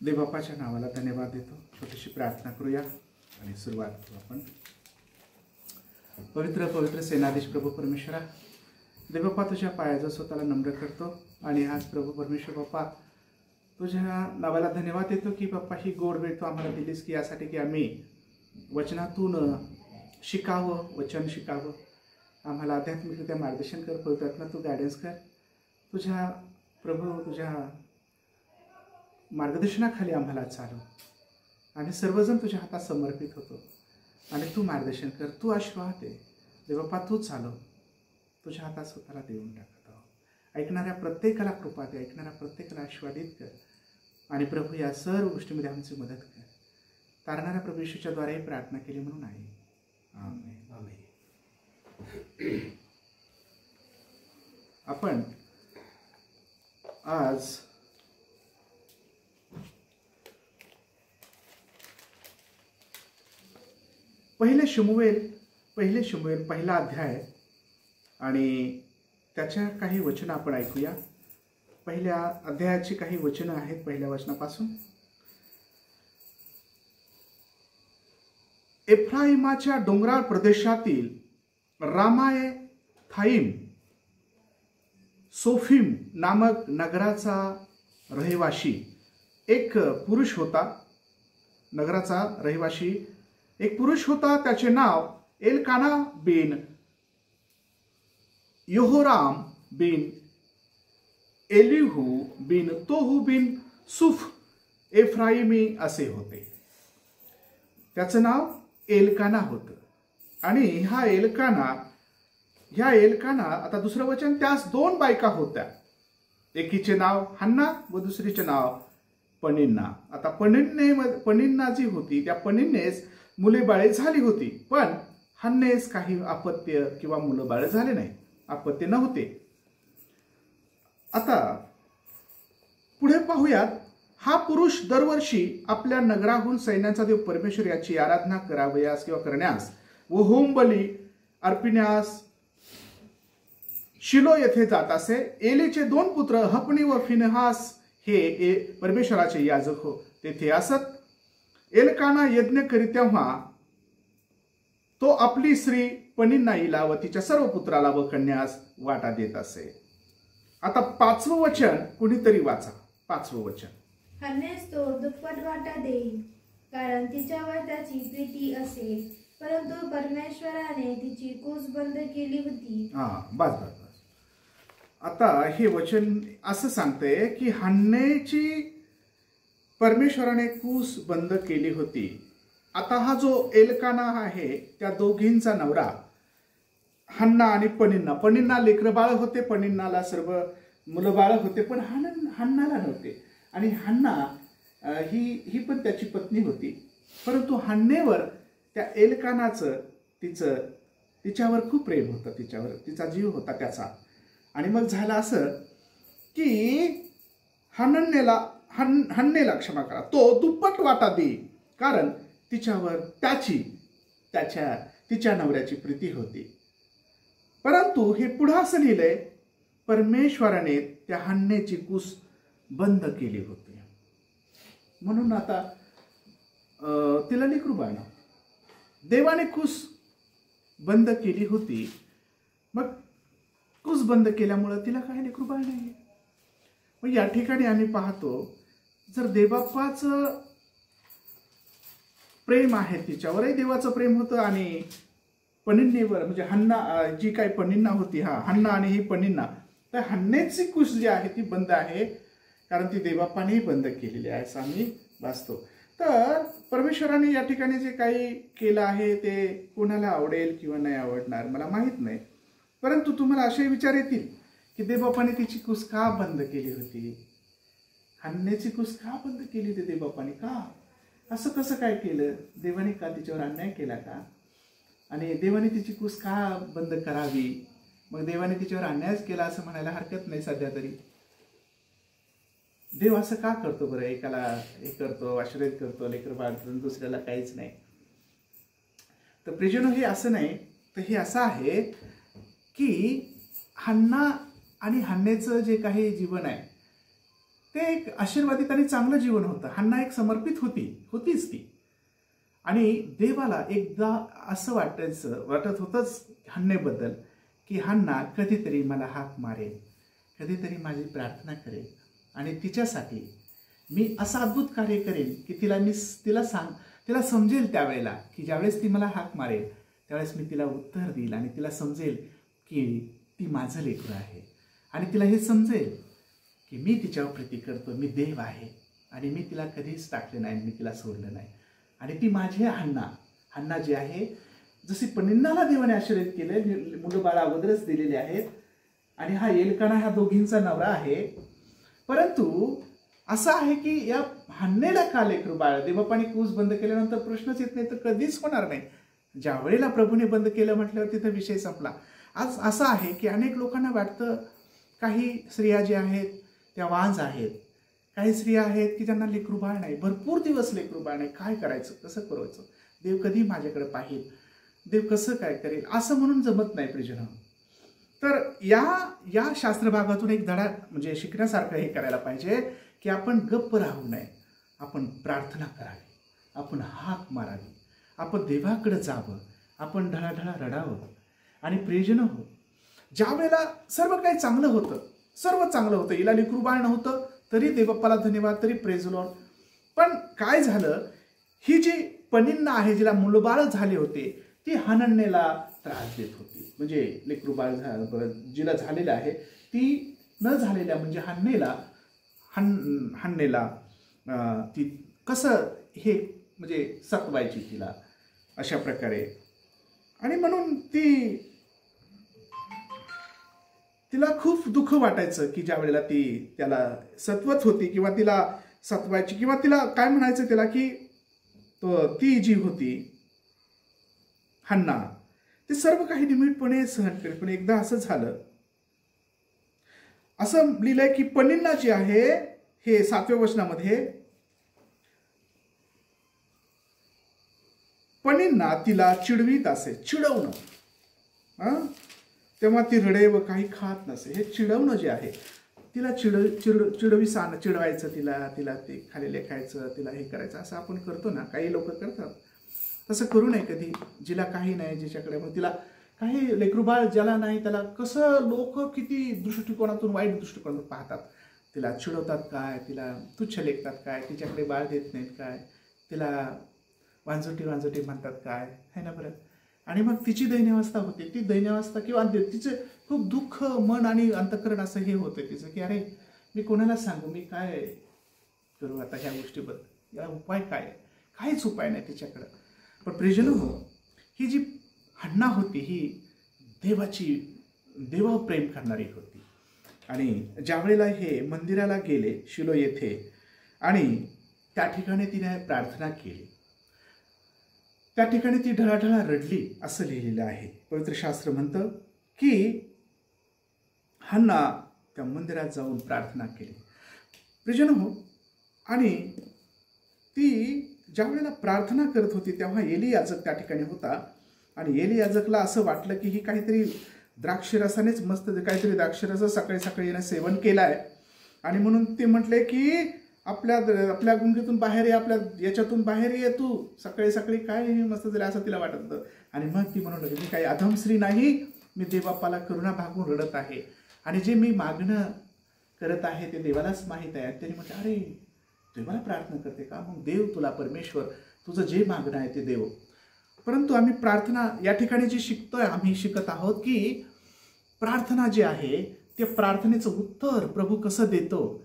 देवबापाच्या नावाला धन्यवाद देतो। छोटीशी प्रार्थना करूया आणि सुरुवात करू आपण। पवित्र पवित्र सेनाधीश प्रभू परमेश्वरा, देवबापा तुझ्या पायाजवळ स्वतःला नम्र करतो आणि आज प्रभू परमेश्वर बाप्पा तुझ्या नावाला धन्यवाद देतो की बाप्पा ही गोड वेळ तू आम्हाला दिलीस की यासाठी की आम्ही वचनातून शिकावं, वचन शिकावं, आम्हाला आध्यात्मिकरित्या मार्गदर्शन कर, पवित्रात्मा तू गायडन्स कर। तुझ्या प्रभू तुझ्या मार्गदर्शनाखाली आम्हाला चालव आणि सर्वजण तुझ्या हातात समर्पित होतो आणि तू मार्गदर्शन कर, तू आशीर्वाद दे देवबापा, तू चालव, तुझ्या हातात स्वतःला देऊन टाकत आहोत। ऐकणाऱ्या प्रत्येकाला कृपा दे, ऐकणाऱ्या प्रत्येकाला आशीर्वादित कर आणि प्रभू या सर्व गोष्टींमध्ये आमची मदत कर। तारणाऱ्या प्रभू येशूच्या द्वारे प्रार्थना केली म्हणून आहे, आमेन आमेन। आपण आज पहिले शमूएल पहिला अध्याय आणि त्याच्या काही वचनं आपण ऐकूया। पहिल्या अध्यायाची काही वचनं आहेत पहिल्या वचनापासून। एफ्राईमाच्या डोंगराळ प्रदेशातील रामायथाईम सोफीम नामक नगराचा रहिवाशी एक पुरुष होता। त्याचे नाव एलकाना बिन यहोराम बिन एलिहू बिन तोहू बिन सुफ एफ्राईमी असे होते। त्याचं नाव एलकाना होतं आणि ह्या एलकाना आता दुसरं वचन, त्यास दोन बायका होत्या, एकीचे नाव हन्ना व दुसरीचे नाव पनिन्ना। आता पनिन्ना जी होती त्या पनिन्नेस मुले बाळे झाली होती, पण हन्नेस काही अपत्य किंवा मुलं बाळे झाले नाही, अपत्य नव्हते। आता पुढे पाहूयात, हा पुरुष दरवर्षी आपल्या नगराहून सैन्याचा देव परमेश्वर याची आराधना करावयास किंवा करण्यास व होम बली अर्पिण्यास शिलो येथे जात असे। एलीचे दोन पुत्र हफनी व फिनहास हे परमेश्वराचे याजक तेथे असत। एलकाना यज्ञ करीत तेव्हा तो आपली स्त्री पनिन्नाईला व तिच्या सर्व पुत्राला व कन्यास वाटा देत असे। आता पाचवं वचन कुणीतरी वाचा, पाचवं वचन। हन्नेस तो दुप्पट वाटा देईल, कारण तिच्यावर त्याची प्रीती असेल, परंतु परमेश्वराने तिची कूस बंद केली होती। बस। आता हे वचन असं सांगते की हन्नेची परमेश्वराने कूस बंद केली होती। आता हा जो एलकाना आहे त्या दोघींचा नवरा हन्ना आणि पनिन्ना लेकरं बाळ होते, पनिन्नाला सर्व मुलं बाळ होते, पण हन्नाला नव्हते। आणि हन्ना ही पण त्याची पत्नी होती, परंतु हन्नेवर त्या एलकानाचं तिच्यावर खूप प्रेम होतं, तिच्यावर तिचा जीव होता त्याचा। आणि मग झालं असं की हन्नेला क्षमा करा, तो दुप्पट वाटा देईल, कारण तिच्यावर तिच्या नवऱ्याची प्रीती होती। परंतु हे पुढे असं लिहिलंय, परमेश्वराने त्या हन्नेची कूस बंद केली होती, म्हणून आता तिला लेकरू बाळ नव्हतं। देवाने कूस बंद केली होती, मग कूस बंद केल्यामुळे तिला काही लेकरू बाळ नाही। मग या ठिकाणी आम्ही पाहतो, जर देवबापाचं प्रेम आहे तिच्यावरही देवाचं प्रेम होतं आणि पनिन्नेवर म्हणजे हन्ना जी काही पनिन्ना होती, हन्ना आणि ही पनिन्ना, तर हन्नेची कूस जी आहे ती बंद आहे, कारण ती देवबापानेही बंद केलेली आहे असं आम्ही वाचतो। तर परमेश्वराने या ठिकाणी जे काही केलं आहे ते कोणाला आवडेल किंवा नाही आवडणार मला माहित नाही, परंतु तुम्हाला असे विचार येतील की देवबापाने तिची कूस का बंद केली होती, हन्नेची कूस का बंद केली होती देवबापाने, का असं कसं काय केलं, देवाने का तिच्यावर अन्याय केला का, आणि देवाने तिची कूस का बंद करावी, मग देवाने तिच्यावर अन्यायच केला असं म्हणायला हरकत नाही सध्या तरी। देव असं का करतो बरं, एकाला हे करतो आशीर्वाद करतो लेकर बाळ, दुसऱ्याला काहीच नाही। तर प्रिजनो हे असं नाही, तर हे असं आहे की हन्ना आणि हन्नेचं जे काही जीवन आहे ते एक आशीर्वादित आणि चांगलं जीवन होतं. हन्ना एक समर्पित होतीच ती. आणि देवाला एकदा असं वाटत होतंच हन्नेबद्दल की हन्ना कधीतरी मला हाक मारेल, कधीतरी माझी प्रार्थना करेल आणि तिच्यासाठी मी असं अद्भुत कार्य करेन की तिला समजेल त्यावेळेला की ज्यावेळेस ती मला हाक मारेल त्यावेळेस मी तिला उत्तर देईल आणि तिला समजेल की ती माझं लेकरू आहे. आणि तिला हे समजेल की मी तिच्यावर प्रीती करतो, मी देव आहे आणि मी तिला कधीच टाकले नाही, मी तिला सोडलं नाही. आणि ती माझी हन्ना जी आहे, जशी पनिन्नाला देवाने आशीर्वाद केले, मुलं बाळ अगोदरच दिलेले आहेत आणि हा एल्काना ह्या दोघींचा नवरा आहे. परंतु असं आहे की या हन्नेला का लेकरू बाळ? देवबापाने कूस बंद केल्यानंतर प्रश्नच येत नाही, तर कधीच होणार नाही. ज्या वेळेला प्रभूने बंद केलं म्हटल्यावर तिथं विषय संपला. आज असं आहे की अनेक लोकांना वाटतं काही स्त्रिया ज्या आहेत त्या वांज आहेत, काही स्त्रिया आहेत की ज्यांना लेकरू बाळ नाही, भरपूर दिवस लेकरू बाळ नाही, काय करायचं, कसं करायचं, देव कधी माझ्याकडे पाहिल, देव कसं काय करेल, असं म्हणून जमत नाही प्रियजन. तर या शास्त्रभागातून एक धडा म्हणजे शिकण्यासारखं हे करायला पाहिजे की आपण गप्प राहू नये, आपण प्रार्थना करावी, आपण हाक मारावी, आपण देवाकडे जावं, आपण ढळाढळा रडावं. आणि प्रियजन हो, ज्या वेळेला सर्व काही चांगलं होतं, सर्व चांगलं होतं, हिला लेकरू बाळ नव्हतं तरी देवबाप्पाला धन्यवाद, तरी प्रेज लॉर्ड. पण काय झालं, ही जी पनिन्ना आहे जिला मुलबाळ झाले होते ती हनन्नेला त्रास देत होती. म्हणजे लेकरू बाळ जिला झालेलं आहे ती न झालेल्या म्हणजे हन्नेला ती कसं हे म्हणजे सतवायची तिला अशा प्रकारे. आणि म्हणून तिला खूप दुःख वाटायचं की ज्या वेळेला ती त्याला सत्वत होती किंवा तिला सत्वायची किंवा तिला काय म्हणायचं त्याला की ती जी होती हन्ना ते सर्व काही निमितपणे सहन करेल. पण एकदा असं झालं, असं लिहिलंय की पनिन्ना जी आहे हे 7व्या वचनामध्ये, पनिन्ना तिला चिडवीत असे, चिडवणं, तेव्हा ती रडे व काही खात नसे. हे चिडवणं जे आहे तिला चिडवायचं, तिला ते खाली लेखायचं, तिला हे करायचं, असं आपण करतो ना, काही लोक करतात. तसं करू नये कधी. जिला काही नाही, जिच्याकडे मग तिला काही लेकरूबाळ ज्याला नाही त्याला कसं लोक किती दृष्टिकोनातून वाईट दृष्टिकोनातून पाहतात. तिला चिडवतात काय, तिला तुच्छ लेखतात काय, तिच्याकडे बाळ देत नाहीत काय, तिला वांजोटी म्हणतात काय, है ना बरं. आणि मग तिची दैन्यावस्था होते. ती दैन्यावस्था किंवा तिचं खूप दुःख मन आणि अंतःकरण असं हे होतं तिचं की अरे मी कोणाला सांगू, मी काय करू आता ह्या गोष्टीबद्दल, याला उपाय काय, काहीच उपाय नाही तिच्याकडं. पण प्रियजन हो, ही जी हन्ना होती ही देवावर प्रेम करणारी होती. आणि ज्या वेळेला हे मंदिराला गेले शिलो येथे आणि त्या ठिकाणी तिने प्रार्थना केली, त्या ठिकाणी ती ढळाढळा रडली असं लिहिलेलं आहे. पवित्र शास्त्र म्हणतं की हन्ना त्या मंदिरात जाऊन प्रार्थना केली. प्रियजन हो, आणि ती ज्या वेळेला प्रार्थना करत होती तेव्हा एली याजक त्या ठिकाणी होता. आणि एली याजकला असं वाटलं की ही काहीतरी द्राक्षरसानेच मस्त काहीतरी द्राक्षरस सकाळी सकाळी यानं सेवन केलं आहे. आणि म्हणून ते म्हटले की आपल्या गुंगीतून बाहेर ये, आपल्या याच्यातून बाहेर ये, तू सकाळी सकाळी काय मस्त झालं असं तिला वाटत होतं. आणि मग ती म्हणू लागली, मी काही अधमश्री नाही, मी देवबाप्पाला करुणा भागून रडत आहे आणि जे मी मागणं करत आहे ते देवालाच माहीत आहे. त्यांनी म्हटलं अरे देवाला प्रार्थना करते का, मग देव तुला, परमेश्वर तुझं जे मागणं आहे ते देव. परंतु आम्ही प्रार्थना या ठिकाणी जी शिकतोय, आम्ही शिकत आहोत की प्रार्थना जी आहे ते प्रार्थनेचं उत्तर प्रभू कसं देतो.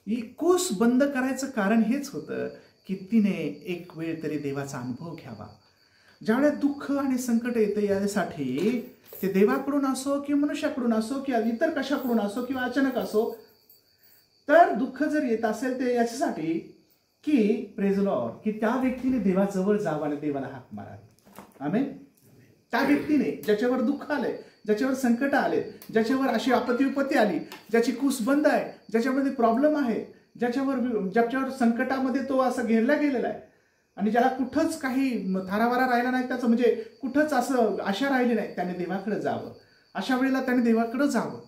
ही कूस बंद करायचं कारण हेच होतं की तिने एक वेळ तरी देवाचा अनुभव घ्यावा. ज्यावेळेस दुःख आणि संकट येतं यासाठी ते देवाकडून असो किंवा मनुष्याकडून असो किंवा इतर कशाकडून असो किंवा अचानक असो, तर दुःख जर येत असेल ते याच्यासाठी की प्रेज लॉर्ड की त्या व्यक्तीने देवाजवळ जावं आणि देवाला हाक मारावी. आमेन. त्या व्यक्तीने ज्याच्यावर दुःख आलंय, ज्याच्यावर संकट आले, ज्याच्यावर अशी आपत्ती विपत्ती आली, ज्याची कूस बंद आहे, ज्याच्यामध्ये प्रॉब्लेम आहे, ज्याच्यावर संकटामध्ये तो असं घेरला गेलेला आहे आणि ज्याला कुठंच काही थारावारा राहिला नाही, त्याचं म्हणजे कुठंच असं आशा राहिली नाही, त्याने देवाकडे जावं. अशा वेळेला त्याने देवाकडे जावं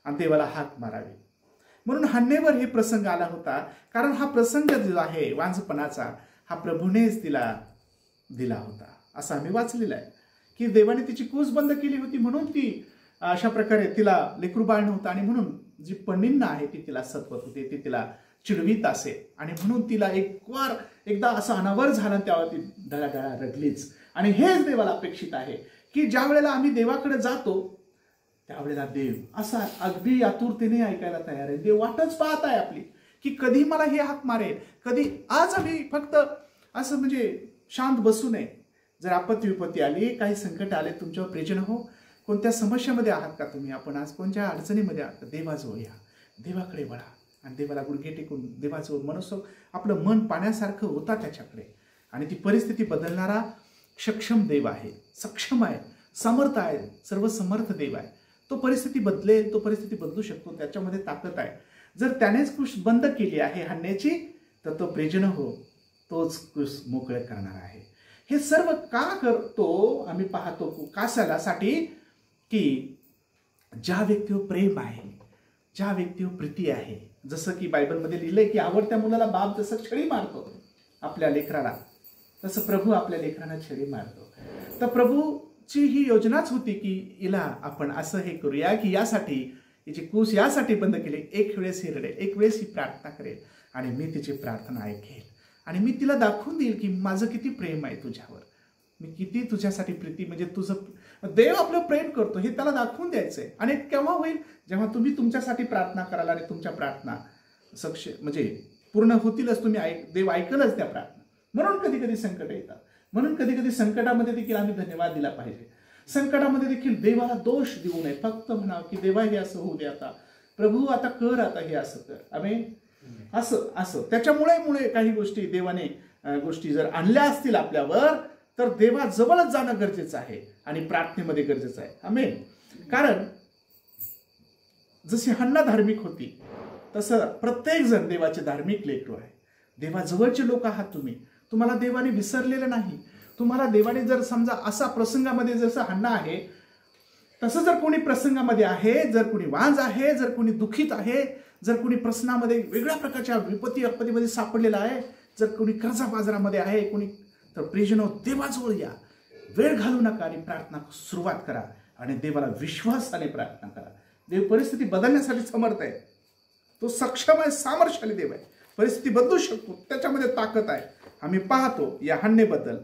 आणि देवाला हाक मारावी. म्हणून हन्नेवर हे प्रसंग आला होता, कारण हा प्रसंग जो आहे वांझपणाचा हा प्रभूनेच तिला दिला होता असं आम्ही वाचलेलं आहे, की देवाने तिची कूस बंद केली होती म्हणून ती अशा प्रकारे तिला लेकरू बाळ नव्हतं, आणि म्हणून जी पणिन्ना आहे ती तिला सतवत होती, ती तिला चिडवीत असे, आणि म्हणून तिला एकदा असं अनावर झालं तेव्हा ती डळाडळा रडलीच. आणि हेच देवाला अपेक्षित आहे की ज्या वेळेला आम्ही देवाकडे जातो त्यावेळेला देव असा अगदी आतुरतेने ऐकायला तयार आहे. देव वाटच पाहत आहे आपली की कधी मला हे हाक मारेल, कधी. आज आम्ही फक्त असं म्हणजे शांत बसू नये. जर आपत्ती विपत्ती आली, काही संकट आले तुमच्यावर, प्रियजन हो, कोणत्या समस्यामध्ये आहात का तुम्ही, आपण आज कोणत्या अडचणीमध्ये आहात, देवाजवळ या, देवाकडे वळा आणि देवाला गुडघे टेकून देवाजवळ मनसोक्त आपलं मन पाण्यासारखं होता त्याच्याकडे. आणि ती परिस्थिती बदलणारा सक्षम देव आहे, सक्षम आहे, समर्थ आहे, सर्व समर्थ देव आहे. तो परिस्थिती बदलेल, तो परिस्थिती बदलू शकतो, त्याच्यामध्ये ताकद आहे. जर त्यानेच कुश बंद केली आहे हाणण्याची, तर तो प्रियजन हो, तोच कुश मोकळे करणार आहे. हे सर्व का करतो आम्ही पाहतो, कशासाठी, की ज्या व्यक्तीवर प्रेम आहे, ज्या व्यक्तीवर प्रीती आहे, जसं की बायबलमध्ये लिहिलंय की आवडत्या मुलाला बाप जसं छडी मारतो आपल्या लेकराला, तसं प्रभू आपल्या लेकरांना छडी मारतो. तर प्रभूची ही योजनाच होती की हिला आपण असं हे करूया की यासाठी हिची कूस यासाठी बंद केली. एक वेळेस ही रडेल, एक वेळेस ही प्रार्थना करेल आणि मी तिची प्रार्थना ऐकेल आणि मी तिला दाखवून देईल की माझं किती प्रेम आहे तुझ्यावर, मी किती तुझ्यासाठी प्रीती, म्हणजे तुझं देव आपलं प्रेम करतो हे त्याला दाखवून द्यायचंय. आणि केव्हा होईल, जेव्हा तुम्ही तुमच्यासाठी प्रार्थना कराल आणि तुमच्या प्रार्थना म्हणजे पूर्ण होतीलच, तुम्ही देव ऐकलच त्या प्रार्थना. म्हणून कधी कधी संकट येतात, म्हणून कधी कधी संकटामध्ये देखील आम्ही धन्यवाद दिला पाहिजे. संकटामध्ये देखील देवाला दोष देऊ नये, फक्त म्हणावं की देवा हे असं होऊ दे, आता प्रभू आता कर, आता हे असं कर, आम्ही असं त्याच्यामुळे काही गोष्टी देवाने गोष्टी जर आणल्या असतील आपल्यावर, तर देवाजवळच जाणं गरजेचं आहे आणि प्रार्थनेमध्ये गरजेचं आहे. आमेन. कारण जशी हन्ना धार्मिक होती तसं प्रत्येक जण देवाचे धार्मिक लेकरू आहे. देवाजवळचे लोक आहात तुम्ही, तुम्हाला देवाने विसरलेलं नाही. तुम्हाला देवाने जर समजा असा प्रसंगामध्ये जसं हन्ना आहे तसं जर कोणी प्रसंगामध्ये आहे, जर कोणी वांज आहे, जर कोणी दुखीत आहे, जर कोणी प्रश्नामध्ये वेगळ्या प्रकारच्या आपत्तीमध्ये सापडलेला आहे, जर कोणी कर्जा बाजारामध्ये आहे कोणी, तर प्रियजनो देवाजवळ या, वेळ घालू नका आणि प्रार्थना सुरुवात करा आणि देवाला विश्वासाने प्रार्थना करा. देव परिस्थिती बदलण्यासाठी समर्थ आहे, तो सक्षम आहे, सामर्थ्यशाली देव आहे, परिस्थिती बदलू शकतो, त्याच्यामध्ये ताकद आहे. आम्ही पाहतो या हन्नेबद्दल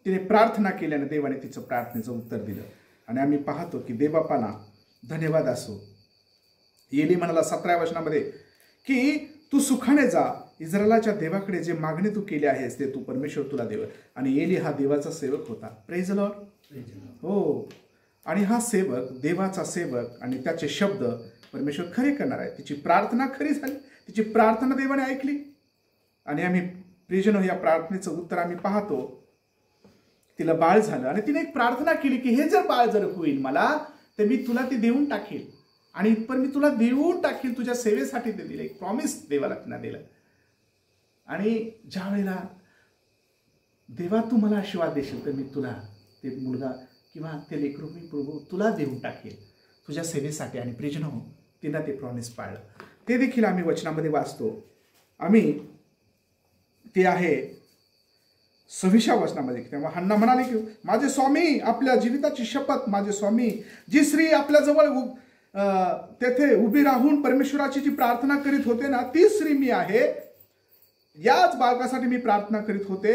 तिने प्रार्थना केल्याने देवाने तिचं प्रार्थनेचं उत्तर दिलं आणि आम्ही पाहतो की देवबापाला धन्यवाद असो. एली म्हणाला 17व्या वचनामध्ये की तू सुखाने जा, इस्रायलाच्या देवाकडे जे मागणी तू केली आहेस ते तू परमेश्वर तुला देव. आणि एली हा देवाचा सेवक होता. Praise the Lord. हो, आणि हा सेवक देवाचा सेवक आणि त्याचे शब्द परमेश्वर खरे करणार आहे. तिची प्रार्थना खरी झाली, तिची प्रार्थना देवाने ऐकली आणि आम्ही प्रियजनो या प्रार्थनेचं उत्तर आम्ही पाहतो. तिला बाळ झालं आणि तिने एक प्रार्थना केली की हे जर बाळ जर होईल मला, तर मी तुला ते देऊन टाकेल आणि पण मी तुला देऊन टाकेल, तुझ्या सेवेसाठी ते दिलं. एक प्रॉमिस देवाला तिनं दिलं. आणि ज्या वेळेला देवा तू मला आशीर्वाद देशील तर मी तुला ते मुलगा किंवा ते लेकरू मी प्रभू तुला देऊन टाकेल तुझ्या सेवेसाठी. आणि प्रियजनो तिनं ते प्रॉमिस पाळलं. ते देखील आम्ही वचनामध्ये वाचतो. आम्ही ते आहे 26व्या वचनामध्ये. तेव्हा हन्ना म्हणाले की माझे स्वामी, आपल्या जीविताची शपथ, माझे स्वामी, जी स्त्री आपल्याजवळ तेथे उभी राहून परमेश्वराची जी प्रार्थना करीत होते ना, ती स्त्री मी आहे. याच बाळकासाठी मी प्रार्थना करीत होते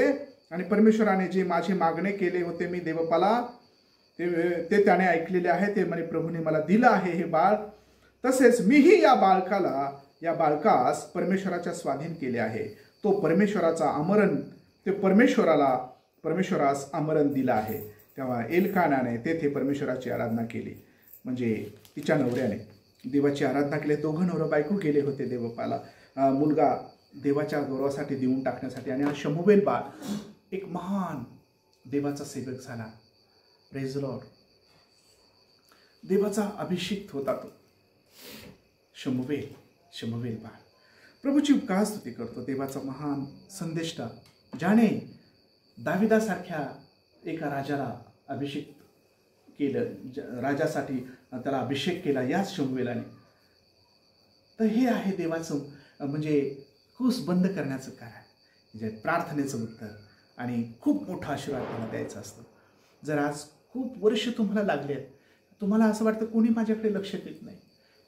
आणि परमेश्वराने जे माझे मागणे केले होते मी देवपाला, ते त्याने ऐकलेले आहे. ते म्हणे प्रभूने मला दिलं आहे हे बाळ, तसेच मीही या बाळकास परमेश्वराच्या स्वाधीन केले आहे. तो परमेश्वराचा आमरण, ते परमेश्वरास आमरण दिला आहे. तेव्हा एलकानाने तेथे परमेश्वराची आराधना केली, म्हणजे तिच्या नवऱ्याने देवाची आराधना केली. दोघं नवरा बायको गेले होते देवपाला मुलगा देवाच्या गौरवासाठी देऊन टाकण्यासाठी. आणि हा शमूवेल बाळ एक महान देवाचा सेवक झाला. Praise the Lord. देवाचा अभिषेक होता तो शमूवेल बाळ. प्रभूची उपकार स्तुती करतो. देवाचा महान संदेष्टा, ज्याने दाविदासारख्या एका राजाला अभिषेक केलं, राजासाठी त्याला अभिषेक केला याच शमूवेलाने. तर हे आहे देवाचं म्हणजे कुस बंद करण्याचं कारण, म्हणजे प्रार्थनेचं उत्तर, आणि खूप मोठा आशीर्वाद त्याला द्यायचा असतो. जर आज खूप वर्ष तुम्हाला लागले आहेत, तुम्हाला असं वाटतं कोणी माझ्याकडे लक्ष देत नाही,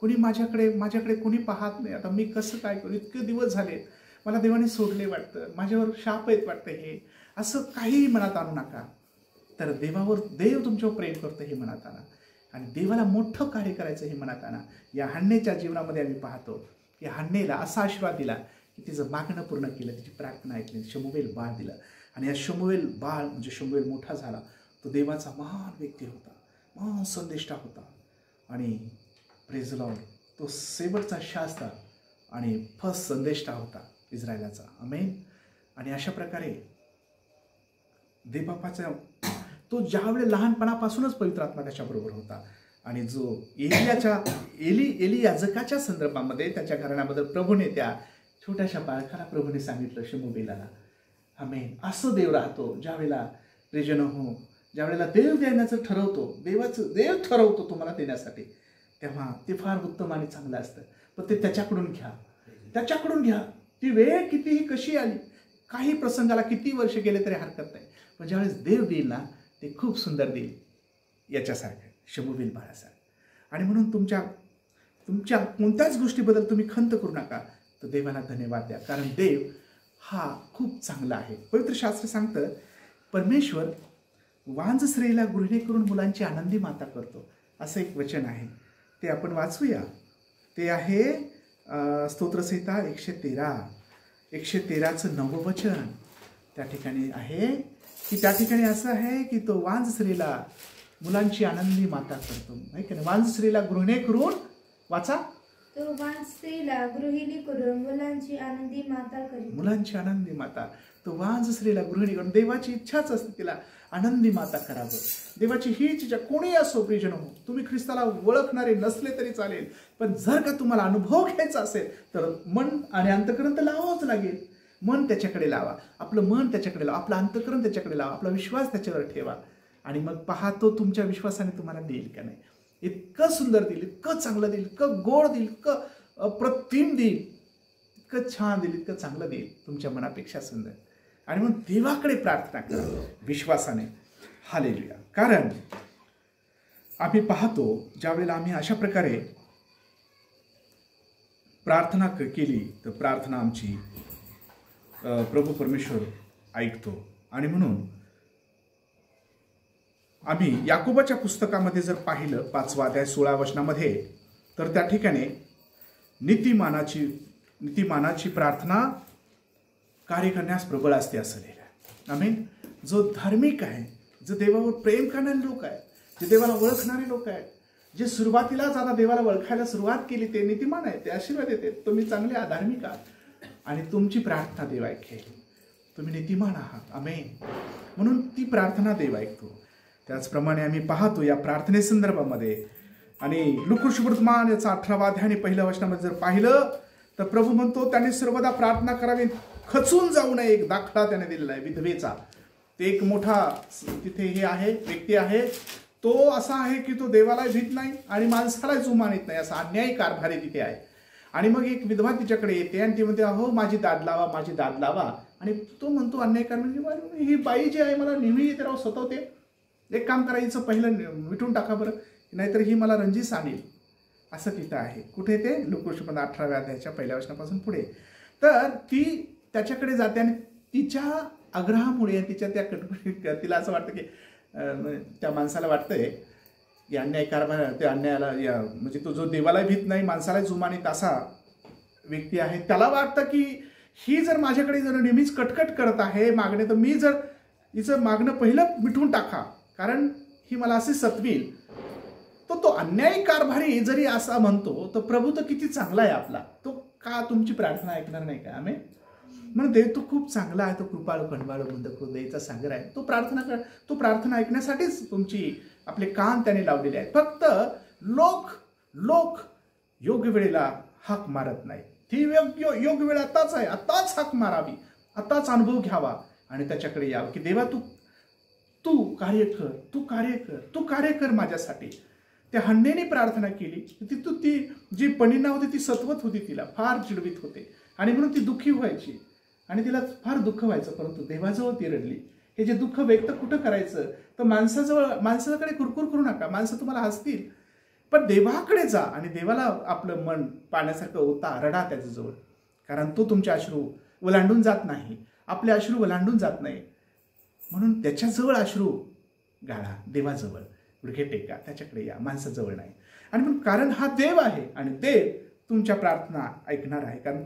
कोणी माझ्याकडे कोणी पाहत नाही, आता मी कसं काय करू, इतके दिवस झाले, मला देवाने सोडले वाटतं, माझ्यावर शाप येत वाटतं, हे असं काहीही मनात आणू नका. तर देव तुमच्यावर प्रेम करतो हे मनात आणा, आणि देवाला मोठं कार्य करायचं हे मनात आणा. या हन्नेच्या जीवनामध्ये आम्ही पाहतो की हन्नेला असा आशीर्वाद दिला की तिचं मागणं पूर्ण केलं, तिची प्रार्थना ऐकली, शमूएल बाळ दिलं, आणि या शमूएल बाळ म्हणजे शमूएल मोठा झाला, तो देवाचा महान व्यक्ती होता, महान संदेष्टा होता, आणि प्रेज द लॉर्ड, तो शेवटचा शास्त्र आणि फर्स्ट संदेष्टा होता इस्रायलाचा. आमेन. आणि अशा प्रकारे देवबापाचा तो ज्यावेळेस लहानपणापासूनच पवित्र आत्मा त्याच्याबरोबर होता, आणि जो एली याजकाच्या संदर्भामध्ये त्याच्या घराण्याबद्दल प्रभूने त्या छोट्याशा बाळकाला प्रभूने सांगितलं शमूएलाला. आमेन. असं देव राहतो ज्यावेळेला प्रियजन हो, ज्यावेळेला देव देण्याचं ठरवतो, देव ठरवतो तुम्हाला देण्यासाठी, तेव्हा ते फार उत्तम आणि चांगलं असतं. पण ते त्याच्याकडून घ्या. ती वेळ कितीही कशी आली, काही प्रसंगाला किती वर्ष गेले तरी हरकत नाही, पण ज्यावेळेस देव देईल ना ते खूप सुंदर देईल, याच्यासारखं शमूएल बाळासारखं. आणि म्हणून तुमच्या कोणत्याच गोष्टीबद्दल तुम्ही खंत करू नका, तर देवाला धन्यवाद द्या, कारण देव हा खूप चांगला आहे. पवित्र शास्त्र सांगतं परमेश्वर वांझ स्त्रीला गृहिणी करून मुलांची आनंदी माता करतो, असं एक वचन आहे, ते आपण वाचूया. ते आहे स्तोत्रसंहिता 113चं 9वं वचन. त्या ठिकाणी आहे की त्या ठिकाणी असं आहे की तो वांझ स्त्रीला मुलांची आनंदी माता करतो, नाही का? वांझ स्त्रीला गृहिणी करून, वाचा, तो वांझ स्त्रीला गृहिणी करून मुलांची आनंदी माता करीत. मुलांची आनंदी माता, तो वांझ स्त्रीला गृहिणी करून, देवाची इच्छाच असते तिला आनंदी माता करावं. देवाची हीच इच्छा, कोणी असो प्रियजन हो, तुम्ही ख्रिस्ताला ओळखणारे नसले तरी चालेल, पण जर का तुम्हाला अनुभव घ्यायचा असेल तर मन आणि अंतःकरण तर लावावंच लागेल. मन त्याच्याकडे लावा, आपलं मन त्याच्याकडे लावा, आपलं अंतःकरण त्याच्याकडे लावा, आपला विश्वास त्याच्यावर ठेवा, आणि मग पहा तो तुमच्या विश्वासाने तुम्हाला देईल का नाही. इतकं सुंदर देईल, इतकं चांगलं देईल, इतकं गोड देईल, इतकं अप्रतिम देईल, इतकं छान देईल, इतकं चांगलं देईल, तुमच्या मनापेक्षा सुंदर. आणि मग देवाकडे प्रार्थना करा विश्वासाने. हालेलुया. कारण आम्ही पाहतो ज्यावेळेला आम्ही अशा प्रकारे प्रार्थना केली तर प्रार्थना आमची प्रभू परमेश्वर ऐकतो. आणि म्हणून आम्ही याकोबाच्या पुस्तकामध्ये जर पाहिलं 5वा अध्याय 16 वचनामध्ये, तर त्या ठिकाणी नीतिमानाची प्रार्थना कार्य करण्यास प्रबळ असते असं लिहिलं आहे. आमीन. जो धार्मिक आहे, जो देवावर प्रेम करणारे लोक आहेत, जे देवाला ओळखणारे लोक आहेत, जे सुरुवातीलाच आता देवाला ओळखायला सुरुवात केली, ते नीतिमान आहे, ते आशीर्वाद देते, तुम्ही चांगले धार्मिक आहात आणि तुमची प्रार्थना देव ऐकेल, तुम्ही नीतिमान आहात. आमेन. म्हणून ती प्रार्थना देव ऐकतो. त्याचप्रमाणे आम्ही पाहतो या प्रार्थनेसंदर्भामध्ये, आणि लुकर्षवर्तमान याचा 18वा अध्याय आणि 1ल्या वचनामध्ये जर पाहिलं तर प्रभू म्हणतो त्याने सर्वदा प्रार्थना करावी, खचून जाऊ नये. एक दाखला त्याने दिलेला आहे विधवेचा. ते एक मोठा तिथे हे आहे, व्यक्ती आहे, तो असा आहे की तो देवाला भीत नाही आणि माणसाला जुमानित नाही, असा अन्यायी कारभारी तिथे आहे. आणि मग एक विधवा तिच्याकडे येते आणि ती म्हणते, अहो माझी दाद लावा, माझी दाद लावा. आणि तो म्हणतो अन्यायकार, म्हणजे ही बाई जी आहे मला नेहमी येते राव, सतवते, एक काम करायचं, पहिलं मिटून टाका बरं, नाहीतर ही मला रंजीस आणेल, असं तिथं आहे. कुठे ते लुकर्षपद 18व्या अध्यायाच्या 1ल्या वचनापासून पुढे. तर ती त्याच्याकडे जाते आणि तिच्या आग्रहामुळे, तिच्या त्या तिला असं वाटतं की त्या माणसाला वाटतंय की अन्याय कारभार, त्या अन्यायाला म्हणजे तो जो देवाला भीत नाही, माणसाला जुमानीत असा व्यक्ती आहे, त्याला वाटतं की ही जर माझ्याकडे जर नेहमीच कटकट करत आहे मागणे, तर मी जर हिचं मागणं पहिलं मिटवून टाका, कारण ही मला असे सतवील. तो अन्यायी कारभारी जरी असा म्हणतो, तर प्रभू तर किती चांगला आहे आपला, तो का तुमची प्रार्थना ऐकणार नाही का? आम्ही म्हणून देव तो खूप चांगला आहे, तो कृपाळू कणवाळू बंधक हृदयचा सागर आहे. तो प्रार्थना ऐकण्यासाठीच तुमची आपले कान त्याने लावलेले आहेत. फक्त लोक योग्य वेळेला हाक मारत नाही. ती योग्य वेळ आताच आहे, आताच हाक मारावी, आताच अनुभव घ्यावा आणि त्याच्याकडे यावं की देवा तू कार्य कर, तू कार्य कर माझ्यासाठी. त्या हन्नेने प्रार्थना केली. तिथून ती जी पनिन्ना होती ती सतवत होती, तिला फार चिडवीत होते आणि म्हणून ती दुःखी व्हायची आणि तिला फार दुःख व्हायचं. परंतु देवाजवळ ती रडली. हे जे दुःख व्यक्त कुठं करायचं तर माणसाकडे कुरकुर करू नका. माणसं तुम्हाला हसतील, पण देवाकडे जा आणि देवाला आपलं मन पाण्यासारखं ओता, रडा त्याच्याजवळ. कारण तो तुमचे अश्रू ओलांडून जात नाही, आपले अश्रू ओलांडून जात नाही. म्हणून त्याच्याजवळ अश्रू गाळा, देवाजवळ गुडघे टेका, त्याच्याकडे या, माणसाजवळ नाही. आणि म्हणून कारण हा देव आहे आणि देव तुमच्या प्रार्थना ऐकणार आहे. कारण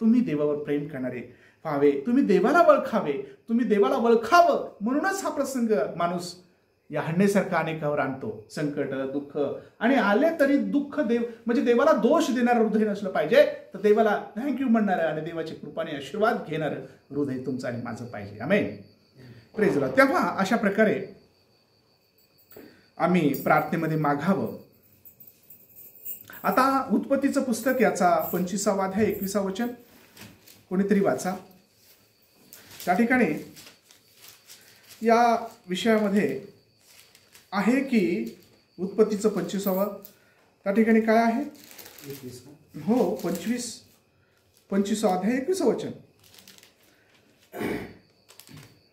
तुम्ही देवावर प्रेम करणारे व्हावे, तुम्ही देवाला ओळखावे, तुम्ही देवाला ओळखावं. म्हणूनच हा प्रसंग माणूस या हन्नेसारखा अनेकावर आणतो. संकट, दुःख आणि आले तरी दुःख म्हणजे देवाला दोष देणारं हृदय नसलं पाहिजे, तर देवाला थँक्यू म्हणणारं आणि देवाची कृपाने आशीर्वाद घेणारं हृदय तुमचं आणि माझं पाहिजे. आमेन, प्रेज लॉर्ड. तेव्हा अशा प्रकारे आम्ही प्रार्थनेमध्ये मागावं. आता उत्पत्तीचं पुस्तक याचा 25वा अध्याय 21 वचन कोणीतरी वाचा. त्या ठिकाणी या विषयामध्ये आहे की उत्पत्तीचं 25वा त्या ठिकाणी काय आहे? 21. हो, 25वा अध्याय 21 वचन.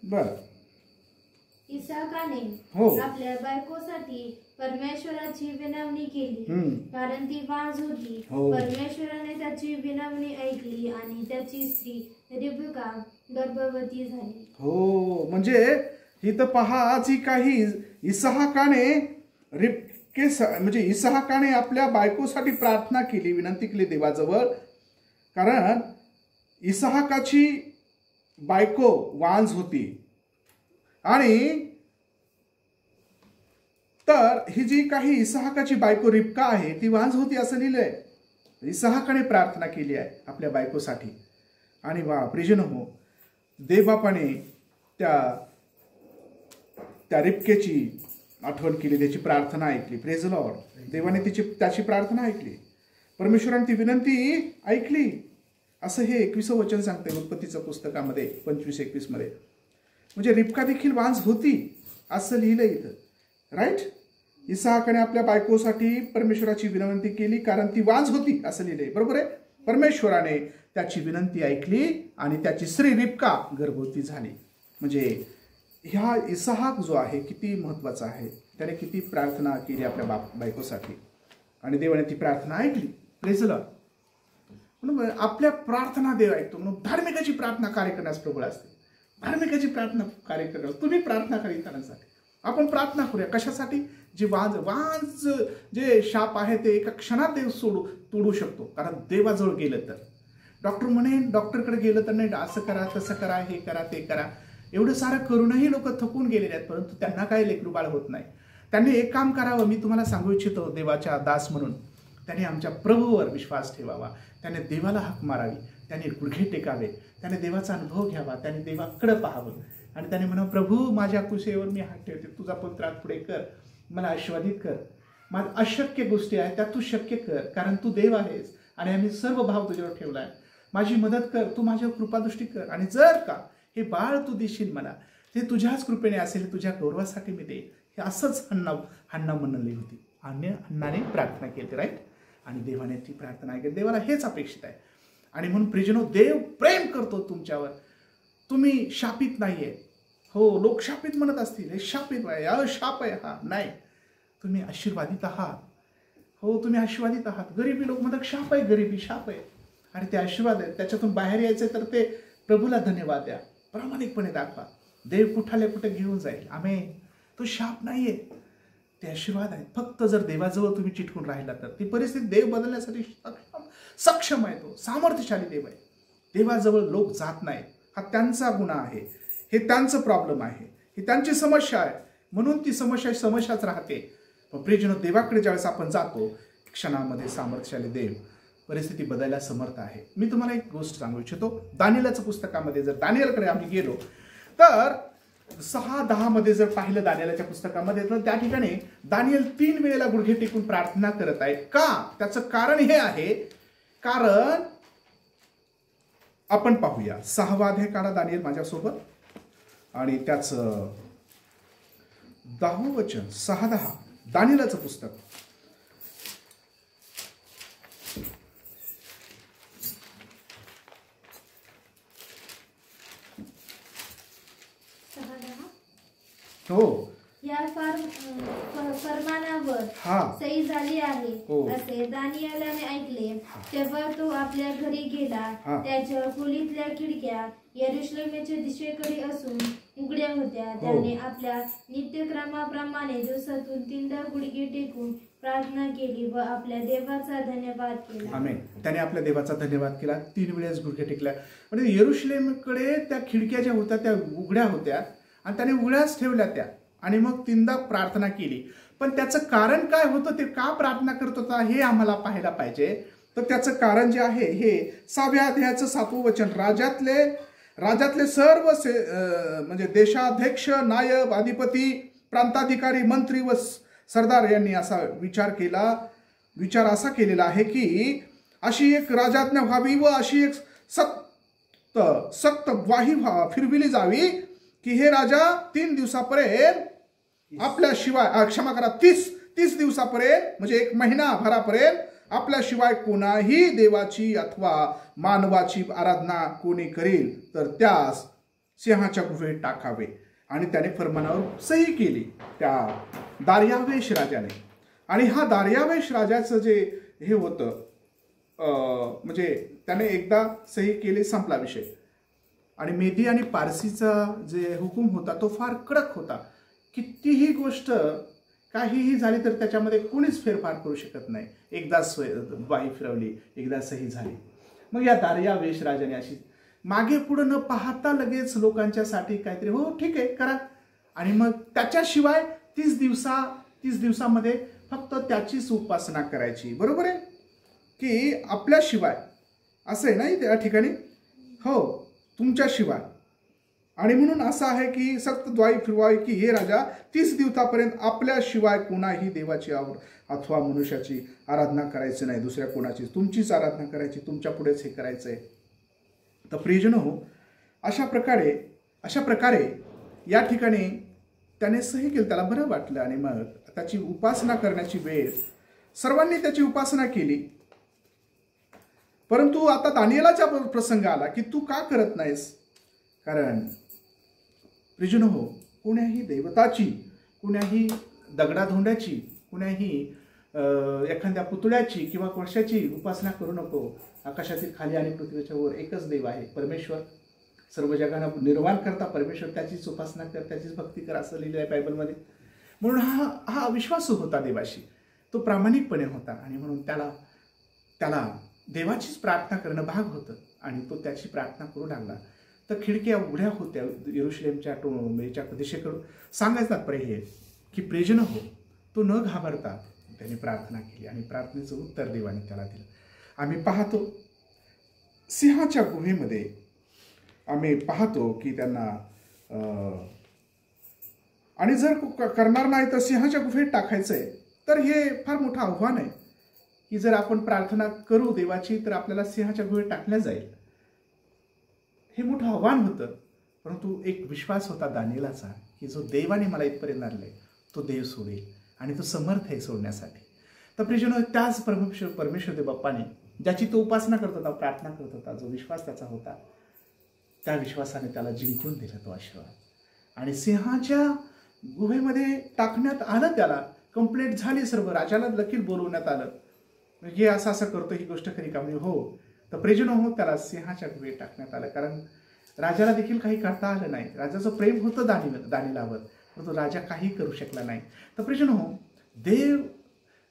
बर, इसाकाने हो. आपल्या बायकोसाठी परमेश्वराची विनवणी केली, कारण ती बांझ होती. हो. परमेश्वराने त्याची विनवणी ऐकली आणि त्याची स्त्री रिबका गर्भवती झाली. हो, म्हणजे इथं पहा, जी काही म्हणजे इसहाकाने आपल्या बायकोसाठी प्रार्थना केली, विनंती केली देवाजवळ. कारण इसहाकाची बायको वांझ होती आणि तर ही जी काही इसहाकाची बायको रिबका आहे ती वांझ होती असं लिहिलंय. इसहाकाने प्रार्थना केली आहे आपल्या बायकोसाठी. आणि वा प्रिजन हो, देवबापाने त्या रिबकेची आठवण केली, त्याची प्रार्थना ऐकली. Praise Lord. देवाने त्याची प्रार्थना ऐकली, परमेश्वराने ती विनंती ऐकली, असं हे 21 वचन सांगते उत्पत्तीच्या पुस्तकामध्ये 25-21 मध्ये. म्हणजे रिबका देखील वांझ होती असं लिहिलं इथं, राईट. इसहाकाने आपल्या बायकोसाठी परमेश्वराची विनंती केली कारण ती वांझ होती असं लिहिलंय, बरोबर आहे. परमेश्वराने त्याची विनंती ऐकली आणि त्याची स्त्री रिबका गर्भवती झाली. म्हणजे ह्या इसहाक जो आहे किती महत्वाचा आहे, त्याने किती प्रार्थना केली आपल्या बायकोसाठी आणि देवाने ती प्रार्थना ऐकली. Praise Lord. म्हणून आपल्या प्रार्थना देव ऐकतो. म्हणून धार्मिकाची प्रार्थना कार्य करण्यास प्रबळ असते. धार्मिकाची प्रार्थना कार्य करण्यास तुम्ही प्रार्थना करण्यासाठी आपण प्रार्थना करूया. कशासाठी? जे वांझ जे शाप आहे ते एका क्षणात देव तोडू शकतो. कारण देवाजवळ गेलं तर, डॉक्टर म्हणे डॉक्टरकडे गेलं तर नाही, असं करा तसं करा, हे करा ते करा, एवढं सारं करूनही लोक थकून गेलेले आहेत, परंतु त्यांना काही लेकरू बाळ होत नाही. त्यांनी एक काम करावं, मी तुम्हाला सांगू इच्छितो देवाच्या दास म्हणून, त्याने आमच्या प्रभूवर विश्वास ठेवावा, त्याने देवाला हाक मारावी, त्याने गुडघे टेकावे, त्याने देवाचा अनुभव घ्यावा, त्याने देवाकडे पाहावं आणि त्याने म्हणावं, प्रभू माझ्या कुशेवर मी हात ठेवते, तुझा पवित्र हात पुढे कर, मला आशीर्वादित कर, माझ्या अशक्य गोष्टी आहेत त्या तू शक्य कर, कारण तू देव आहेस आणि आम्ही सर्व भाव तुझ्यावर ठेवला आहे, माझी मदत कर, तू माझ्यावर कृपादृष्टी कर आणि जर का हे बाळ तू देशील मला, ते तुझ्याच कृपेने असेल, तुझ्या गौरवासाठी मी देईल. हे असंच हन्ना म्हणली होती. हन्नाने प्रार्थना केली, राईट. आणि देवाने ती प्रार्थना केली. देवाला हेच अपेक्षित आहे. आणि म्हणून प्रियजनो, देव प्रेम करतो तुमच्यावर. तुम्ही शापित नाहीये. हो, लोक शापित म्हणत असतील, हे शापित आहे, अशाप आहे हा. नाही, तुम्ही आशीर्वादित आहात. हो, तुम्ही आशीर्वादित आहात. गरीबी लोक म्हणतात शाप आहे, गरीबी शाप आहे. आणि ते आशीर्वाद आहे, त्याच्यातून बाहेर यायचं तर ते प्रभूला धन्यवाद द्या, प्रामाणिकपणे दाखवा. देव कुठाले कुठे घेऊन जाईल. आमेन. तो शाप नाहीये, ते आशीर्वाद आहे. फक्त जर देवाजवळ तुम्ही चिटकून राहिला तर ती परिस्थिती देव बदलण्यासाठी सक्षम आहे. तो सामर्थ्यशाली देव आहे. देवाजवळ लोक जात नाही, हा त्यांचा गुन्हा आहे, हे त्यांचं प्रॉब्लेम आहे, ही त्यांची समस्या आहे, म्हणून ती समस्याच राहते. पण प्रियजनो, देवाकडे ज्यावेळेस आपण जातो, क्षणामध्ये सामर्थ्यशाली देव परिस्थिती बदलायला समर्थ आहे. मी तुम्हाला एक गोष्ट सांगू इच्छितो. दानिएलच्या पुस्तकामध्ये जर दानिएलकडे आम्ही गेलो तर 6:10 मध्ये जर पाहिलं दानिएलच्या पुस्तकामध्ये, तर त्या ठिकाणी दानिएल 3 वेळेला गुडघे टेकून प्रार्थना करत आहे. का? त्याचं कारण हे आहे, कारण आपण पाहूया. 6वा अध्याय काढा दानिएल माझ्यासोबत आणि त्याचं 10वं वचन, 6:10 दानिएलाचं पुस्तक हो या फरमानावर सही झाली आहे असे दानिएलाने ऐकले. तेव्हा तो आपल्या घरी गेला. त्याच्या खोलीतल्या खिडक्या यरुशलेमेच्या दिशेकडे असून उघड्या होत्या. त्याने आपल्या नित्यक्रमाप्रमाणे दिवसातून 3दा गुडघे टेकून प्रार्थना केली व आपल्या देवाचा धन्यवाद केला. आमेन. त्याने आपल्या देवाचा धन्यवाद केला. 3 वेळेस गुडघे टेकल्या. म्हणजे यरुशलेमकडे त्या खिडक्या ज्या होत्या त्या उघड्या होत्या आणि त्याने उघड्याच ठेवल्या त्या आणि मग 3दा प्रार्थना केली. पण त्याचं कारण काय होतं, ते का प्रार्थना करत होता हे आम्हाला पाहायला पाहिजे. तर त्याचं कारण जे आहे हे 6व्या अध्यायाचं 7वं वचन, राजातले सर्व म्हणजे देशाध्यक्ष, नायब, अधिपती, प्रांताधिकारी, मंत्री व सरदार यांनी असा विचार असा केलेला आहे की अशी एक राजाज्ञा व्हावी व अशी एक सक्त ग्वाही फिरविली जावी की हे राजा 3 दिवसापर्यंत आपल्याशिवाय, क्षमा करा, 30 दिवसापर्यंत म्हणजे 1 महिनाभरापर्यंत आपल्याशिवाय कोणाही देवाची अथवा मानवाची आराधना कोणी करील तर त्यास सिंहाच्या गुहेत टाकावे. आणि त्याने फरमानावर सही केली त्या दार्यावेश राजाने. आणि हा दार्यावेश राजाचं जे हे होतं म्हणजे त्याने एकदा सही केली, संपला विषय. आणि मेदी आणि पारसीचा जे हुकूम होता तो फार कडक होता. कितीही गोष्ट काहीही झाली तर त्याच्यामध्ये कोणीच फेरफार करू शकत नाही. एकदा ग्वाही फिरवली, एकदा सही झाली. मग या दार्यावेश राजाने अशी मागे पुढे न पाहता लगेच लोकांच्यासाठी काहीतरी, हो ठीक आहे करा. आणि मग त्याच्याशिवाय 30 दिवसामध्ये फक्त त्याचीच उपासना करायची. बरोबर आहे की आपल्याशिवाय असं आहे नाही त्या ठिकाणी, हो तुमच्याशिवाय. आणि म्हणून असं आहे की सक्त द्वाई फिरवावी की हे राजा 30 दिवसापर्यंत आपल्याशिवाय कोणाही देवाची अथवा मनुष्याची आराधना करायची नाही, दुसऱ्या कोणाची, तुमचीच आराधना करायची, तुमच्या पुढेच हे करायचंय. तर प्रियजनो, अशा प्रकारे या ठिकाणी त्याने सही केली. त्याला बरं वाटलं आणि मग त्याची उपासना करण्याची वेळ, सर्वांनी त्याची उपासना केली. परंतु आता दानिएलाचा प्रसंग आला की तू का करत नाहीस. कारण प्रियजनो, कोण्याही देवताची, कोण्याही दगडाधोंड्याची, कोण्याही एखाद्या पुतळ्याची किंवा कोळशाची उपासना करू नको. आकाशातील खाली आणि पृथ्वीच्या वर एकच देव आहे, परमेश्वर. सर्व जगांना निर्माण करता परमेश्वर, त्याचीच उपासना कर, त्याचीच भक्ती कर, असं लिहिलं आहे बायबलमध्ये. म्हणून हा विश्वास होता देवाशी, तो प्रामाणिकपणे होता. आणि म्हणून त्याला देवाचीच प्रार्थना करणं भाग होतं. आणि तो त्याची प्रार्थना करू लागला. तर खिडक्या उघड्या होत्या यरुशलेमच्या दिशेकडून. सांगायचं तात्पर्य हे की प्रियजन हो, तो न घाबरता त्याने प्रार्थना केली आणि प्रार्थनेचं उत्तर देवाने त्याला दिलं. आम्ही पाहतो सिंहाच्या गुहेमध्ये, आम्ही पाहतो की त्यांना आणि जर करणार नाही तर सिंहाच्या गुहेत टाकायचंय. तर हे फार मोठं आव्हान आहे की जर आपण प्रार्थना करू देवाची तर आपल्याला सिंहाच्या गुहेत टाकल्या जाईल. हे मोठं आव्हान होतं. परंतु एक विश्वास होता दानिएलाचा की जो देवाने मला इथपर्यंत आणलंय तो देव सोडेल आणि तो समर्थ आहे सोडण्यासाठी. तर प्रियजनो, त्याच परमेश्वर देव बाप्पाने ज्याची तो उपासना करत होता, प्रार्थना करत होता, जो विश्वास त्याचा होता, त्या विश्वासाने त्याला जिंकून दिला तो आशीर्वाद. आणि सिंहाच्या गुहेमध्ये टाकण्यात आलं. त्याला कंप्लेंट झाली सर्व. राजाला देखील बोलवण्यात आलं. हे असं करतो, ही गोष्ट खरी का? म्हणजे हो. तर प्रियजनो हो, त्याला सिंहाच्या गुहेत टाकण्यात आलं. कारण राजाला देखील काही करता आलं नाही. राजाचं प्रेम होतं दानिएलावर, परंतु राजा काही करू शकला नाही. तर प्रियजनो हो,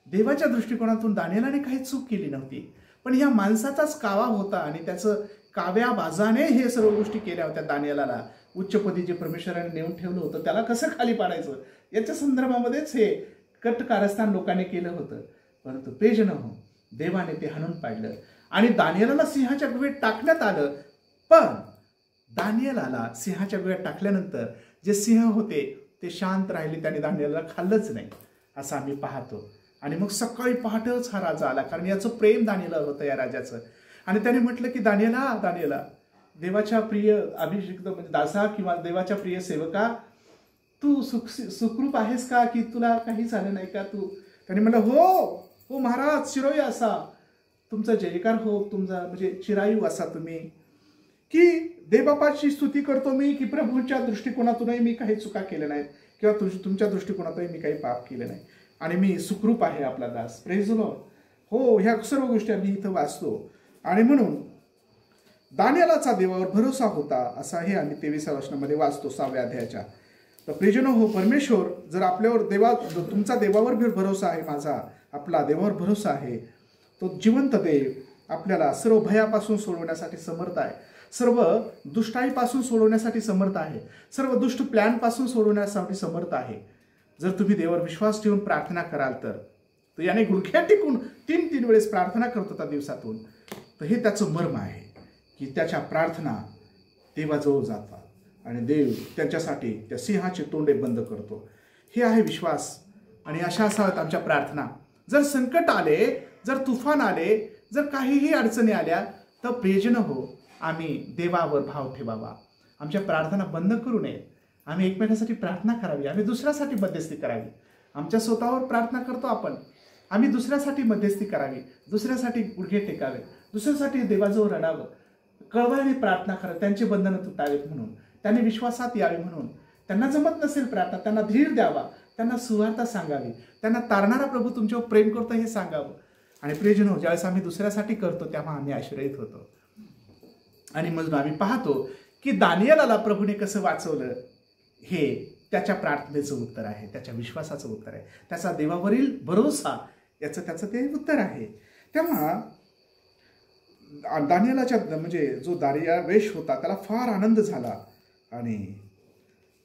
देवाच्या दृष्टिकोनातून दानिएलाने काही चूक केली नव्हती. पण या माणसाचाच कावा होता आणि त्याचं काव्या बाजाने हे सर्व गोष्टी केल्या होत्या. दानिएलाला उच्चपदी जे परमेश्वराने नेऊन ठेवलं होतं त्याला कसं खाली पाडायचं याच्या संदर्भामध्येच हे कट कारस्थान लोकांनी केलं होतं. परंतु प्रियजन हो, देवाने ते हाणून पाडलं आणि दानिएलाला सिंहाच्या गुहेत टाकण्यात आलं. पण दानिएलाला सिंहाच्या गुहेत टाकल्यानंतर जे सिंह होते ते शांत राहिले, त्याने दानिएलाला खाल्लंच नाही असं आम्ही पाहतो. आणि मग सकाळी पहाटेच हा राजा आला, कारण याचं प्रेम दानिएलावर होतं या राजाचं. आणि त्याने म्हटलं की दानिएला, देवाच्या प्रिय अभिषिक्त म्हणजे दासा किंवा देवाच्या प्रिय सेवका, तू सुखरूप आहेस का, की तुला काही झालं नाही का तू? त्याने म्हणलं हो हो महाराज, चिरोई असा तुमचा जयकार हो, तुमचा म्हणजे चिरायू असा तुम्ही, की देवबापाची स्तुती करतो मी, की प्रभूच्या दृष्टिकोनातूनही मी काही चुका केल्या नाहीत किंवा तुमच्या दृष्टिकोनातूनही मी काही पाप केले नाही आणि मी सुखरूप आहे आपला दास. Praise the Lord. हो, ह्या सर्व गोष्टी आम्ही इथं वाचतो. आणि म्हणून दानिएलाचा देवावर भरोसा होता असा हे आम्ही 23व्या वचनामध्ये वाचतो 6व्या अध्यायाच्या. तर प्रियजनो हो, परमेश्वर जर आपल्यावर तुमचा देवावर भरोसा आहे, माझा आपला देवावर भरोसा आहे, तो जिवंत देव आपल्याला सर्व भयापासून सोडवण्यासाठी समर्थ आहे, सर्व दुष्टाईपासून सोडवण्यासाठी समर्थ आहे, सर्व दुष्ट प्लॅनपासून सोडवण्यासाठी समर्थ आहे. जर तुम्ही देवावर विश्वास ठेवून प्रार्थना कराल तर याने गुडघ्या टेकून 3 वेळेस प्रार्थना करत होता दिवसातून, तर हे त्याचं मर्म आहे की त्याच्या प्रार्थना देवाजवळ जातात आणि देव त्यांच्यासाठी त्या सिंहाचे तोंडे बंद करतो. हे आहे विश्वास. आणि अशा असाव्यात आमच्या प्रार्थना. जर संकट आले, जर तुफान आले, जर काहीही अडचणी आल्या, तर प्रियजन हो, आम्ही देवावर भाव ठेवावा. आमच्या प्रार्थना बंद करू नये. आम्ही एकमेकांसाठी प्रार्थना करावी, आम्ही दुसऱ्यासाठी मध्यस्थी करावी. आमच्या स्वतःवर प्रार्थना करतो आपण, आम्ही दुसऱ्यासाठी मध्यस्थी करावी, दुसऱ्यासाठी गुडघे टेकावे, दुसऱ्यासाठी देवाजवळ रडावं, कळवळ्याने प्रार्थना करावी, त्यांची बंधनं तुटावेत म्हणून, त्यांनी विश्वासात यावे म्हणून. त्यांना जमत नसेल प्रार्थना, त्यांना धीर द्यावा, त्यांना सुवार्ता सांगावी, त्यांना तारणारा प्रभू तुमच्यावर प्रेम करतो हे सांगावं. आणि प्रियजन हो, ज्यावेळेस आम्ही दुसऱ्यासाठी करतो तेव्हा आम्ही आश्रयित होतो. आणि मग आम्ही पाहतो की दानिएलाला प्रभूने कसं वाचवलं, हे त्याच्या प्रार्थनेचं उत्तर आहे, त्याच्या विश्वासाचं उत्तर आहे, त्याचा देवावरील भरोसा त्याचं ते उत्तर आहे. तेव्हा दानिएलाच्या म्हणजे जो दारियावेश होता त्याला फार आनंद झाला आणि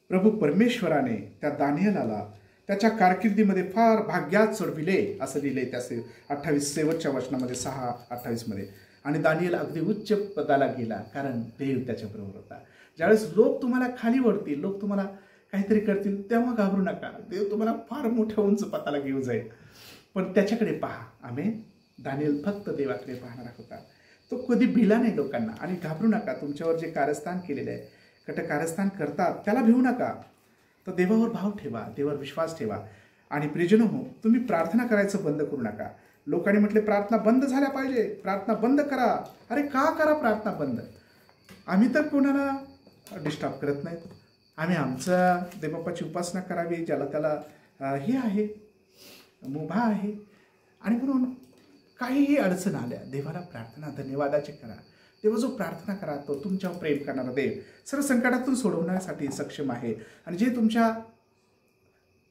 प्रभू परमेश्वराने त्या दानिएलाला त्याच्या कारकिर्दीमध्ये फार भाग्यात चढविले असं लिहिलंय त्या 28 शेवटच्या वचनामध्ये 6:28 मध्ये. आणि दानिएल अगदी उच्च पदाला गेला कारण देव त्याच्याबरोबर होता. ज्यावेळेस लोक तुम्हाला खाली वळतील, लोक तुम्हाला काहीतरी करतील, तेव्हा घाबरू नका. देव तुम्हाला फार मोठ्या उंच पदाला घेऊन जाईल. पण त्याच्याकडे पहा. आम्ही दानिएल फक्त देवाकडे पाहणारा होता. तो कधी भिला नाही लोकांना. आणि घाबरू नका. तुमच्यावर जे कारस्थान केलेले आहे, कारस्थान करतात, त्याला भिवू नका. तर देवावर भाव ठेवा, देवावर विश्वास ठेवा. आणि प्रियजनो हो, तुम्ही प्रार्थना करायचं बंद करू नका. लोकांनी म्हटले प्रार्थना बंद झाल्या पाहिजे, प्रार्थना बंद करा. अरे का करा प्रार्थना बंद? आम्ही तर कोणाला डिस्टर्ब करत नाहीत. आम्ही आमच्या देवबापाची उपासना करावी, ज्याला त्याला हे आहे, मुभा आहे. आणि म्हणून काहीही अडचण आल्या, देवाला प्रार्थना धन्यवादाची करा. देवा जो प्रार्थना करा तो तुमच्यावर प्रेम करणारा देव सर्व संकटातून सोडवण्यासाठी सक्षम आहे. आणि जे तुमच्या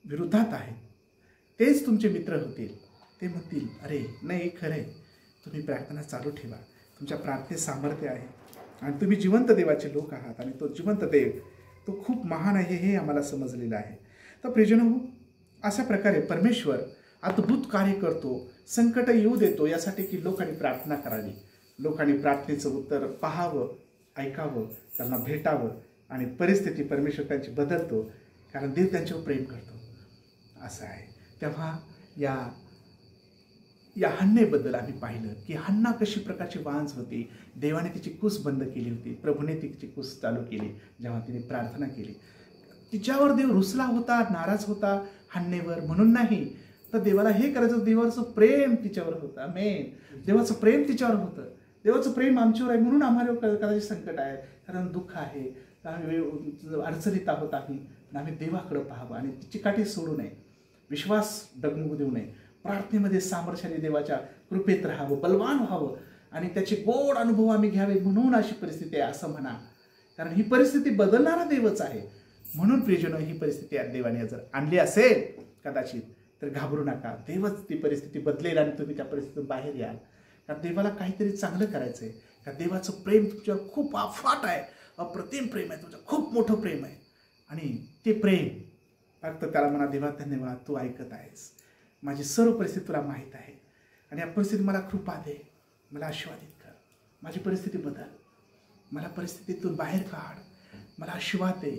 विरोधात आहे तेच तुमचे मित्र होतील. ते म्हणतील अरे नाही खरं आहे, तुम्ही प्रार्थना चालू ठेवा, तुमच्या प्रार्थनेत सामर्थ्य आहे आणि तुम्ही जिवंत देवाचे लोक आहात. आणि तो जिवंत देव तो खूप महान आहे हे आम्हाला समजलेलं आहे. तर प्रियजनो, अशा प्रकारे परमेश्वर अद्भुत कार्य करतो, संकट येऊ देतो यासाठी की लोकांनी प्रार्थना करावी, लोकांनी प्रार्थनेचं उत्तर पाहावं, ऐकावं, त्यांना भेटावं. आणि परिस्थिती परमेश्वर त्यांची बदलतो कारण देव त्यांच्यावर प्रेम करतो असं आहे. तेव्हा या हन्नेबद्दल आम्ही पाहिलं की हन्ना कशी प्रकारची वांज होती. देवाने तिची कुस बंद केली होती, प्रभूने तिची कुस चालू केली जेव्हा तिने प्रार्थना केली. तिच्यावर देव रुसला होता, नाराज होता हन्नेवर म्हणून नाही, तर देवाला हे करायचं, देवाचं प्रेम तिच्यावर होतं. आमेन. देवाचं प्रेम तिच्यावर होतं, देवाचं प्रेम आमच्यावर आहे म्हणून आम्हाला कदाचित संकट आहे, कारण दुःख आहे, अडचणीत आहोत आम्ही देवाकडे पाहावं आणि तिची काठी सोडू नये, विश्वास डगमगू देऊ नये, प्रार्थनेमध्ये सामर्थ्याने देवाच्या कृपेत राहावं, बलवान व्हावं आणि त्याचे गोड अनुभव आम्ही घ्यावे. म्हणून अशी परिस्थिती आहे असं म्हणा, कारण ही परिस्थिती बदलणारा देवच आहे. म्हणून प्रियजनो, ही परिस्थिती देवाने जर आणली असेल कदाचित तर घाबरू नका. देवच ती परिस्थिती बदलेल आणि तुम्ही त्या परिस्थितीतून बाहेर याल. कारण देवाला काहीतरी चांगलं करायचं आहे. कारण देवाचं प्रेम तुमच्यावर खूप अफाट आहे, अप्रतिम प्रेम आहे, तुमचं खूप मोठं प्रेम आहे. आणि ते प्रेम फक्त त्याला म्हणा देवा धन्यवाद, तू ऐकत आहेस, माझी सर्व परिस्थिती तुला माहीत आहे आणि या परिस्थितीत मला कृपा दे, मला आशीर्वादित कर, माझी परिस्थिती बदल, मला परिस्थितीतून बाहेर काढ, मला आशीर्वाद दे,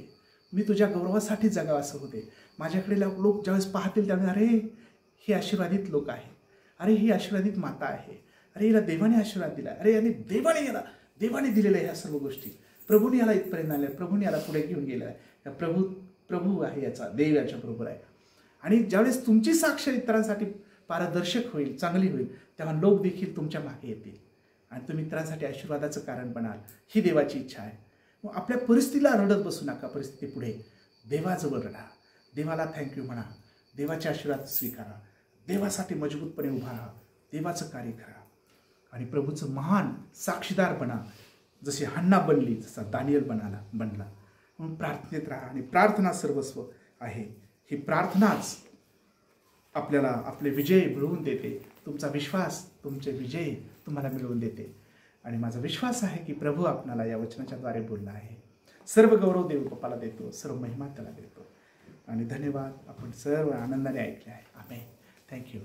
मी तुझ्या गौरवासाठी जगावं असं होते. माझ्याकडे लोक ज्यावेळेस पाहतील त्यावेळेस अरे हे आशीर्वादित लोक आहे, अरे ही आशीर्वादित माता आहे, अरे हिला देवाने आशीर्वाद दिला, अरे आणि देवाने दिलेल्या ह्या सर्व गोष्टी, प्रभूने याला इथपर्यंत आणल्या, प्रभूने याला पुढे घेऊन गेलेला आहे. प्रभू प्रभू आहे याचा, देव याच्या बरोबर आहे. आणि ज्यावेळेस तुमची साक्ष इतरांसाठी पारदर्शक होईल, चांगली होईल, तेव्हा लोक देखील तुमच्या मागे येतील आणि तुम्ही इतरांसाठी आशीर्वादाचं कारण बनाल. ही देवाची इच्छा आहे. मग आपल्या परिस्थितीला रडत बसू नका. परिस्थिती पुढे देवाजवळ रडा, देवाला थँक्यू म्हणा, देवाचे आशीर्वाद स्वीकारा, देवासाठी मजबूतपणे उभा राहा, देवाचं कार्य करा आणि प्रभूचं महान साक्षीदार बना. जशी हन्ना बनली, जसा दानियल बनला. म्हणून प्रार्थनेत राहा आणि प्रार्थना सर्वस्व आहे. ही प्रार्थनाच आपल्याला आपले विजय मिळवून देते. तुमचा विश्वास तुमचे विजय तुम्हाला मिळवून देते. आणि माझा विश्वास आहे की प्रभू आपणाला या वचनाच्या द्वारे बोलला आहे. सर्व गौरव देव बापाला देतो, सर्व महिमा त्याला देतो. आणि धन्यवाद, आपण सर्व आनंदाने ऐकले आहे. आमेन. थँक्यू.